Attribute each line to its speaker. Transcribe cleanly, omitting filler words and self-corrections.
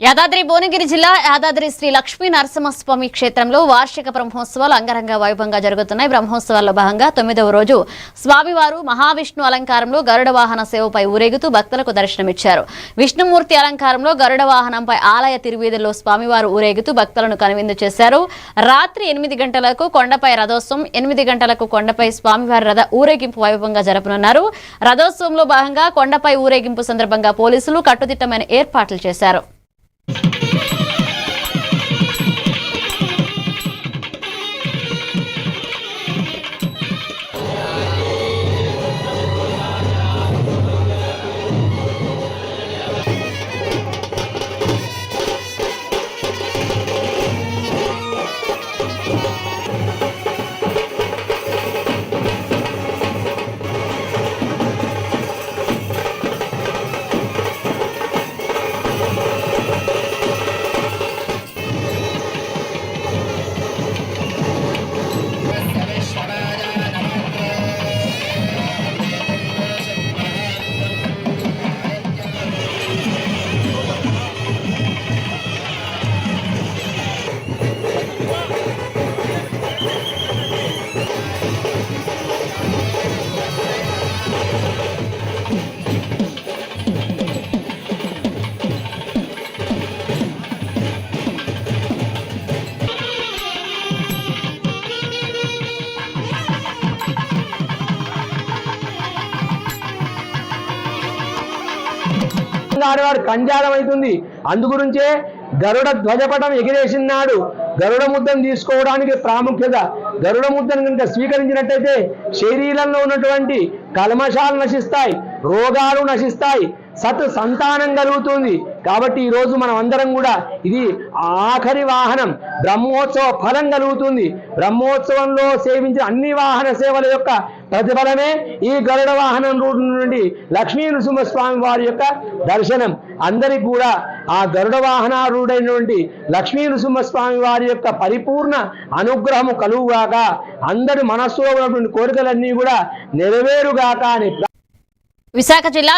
Speaker 1: యాదాద్రి భువనగిరి జిల్లా యాదాద్రి శ్రీ లక్ష్మీ నరసింహస్వామి క్షేత్రంలో వార్షిక బ్రహ్మోత్సవాలు అంగరంగ వైభవంగా జరుగుతున్నాయి. బ్రహ్మోత్సవాల్లో భాగంగా 9వ రోజు స్వామివారు మహావిష్ణు అలంకారంలో గరుడ వాహన సేవపై ఊరేగుతూ భక్తులకు దర్శనమిచ్చారు. విష్ణుమూర్తి అలంకారంలో గరుడ వాహనంపై ఆలయ తిరువీధుల్లో స్వామివారు ఊరేగుతూ భక్తులను కనువిందు చేశారు. రాత్రి 8 గంటలకు కొండపై రథోత్సవం, 8 గంటలకు కొండపై స్వామివారి రథ ఊరేగింపు వైభవంగా జరపనున్నారు. రథోత్సవంలో భాగంగా కొండపై ఊరేగింపు సందర్భంగా పోలీసులు కట్టుదిట్టమైన ఏర్పాట్లు చేశారు.
Speaker 2: ఆడవాడు కంజాలం అవుతుంది. అందుగురించే గరుడ ధ్వజపటం ఎగిరేసినాడు. గరుడ ముద్దను తీసుకోవడానికి ప్రాముఖ్యత. గరుడ ముద్దను కనుక స్వీకరించినట్టయితే శరీరంలో ఉన్నటువంటి కల్మషాలు నశిస్తాయి, రోగాలు నశిస్తాయి, సంతానం కలుగుతుంది. కాబట్టి ఈరోజు మనం అందరం కూడా ఇది ఆఖరి వాహనం, బ్రహ్మోత్సవ ఫలం కలుగుతుంది. బ్రహ్మోత్సవంలో సేవించిన అన్ని వాహన సేవల యొక్క ప్రతిఫలమే ఈ గరుడ వాహనం రూటు నుండి లక్ష్మీ నృసింహస్వామి వారి యొక్క దర్శనం. అందరికి కూడా ఆ గరుడ వాహనారూఢైనటువంటి లక్ష్మీ నృసింహస్వామి వారి యొక్క పరిపూర్ణ అనుగ్రహము కలుగుగాక, అందరి మనస్సులో ఉన్నటువంటి కోరికలన్నీ కూడా నెరవేరుగాక అని.
Speaker 1: విశాఖ జిల్లా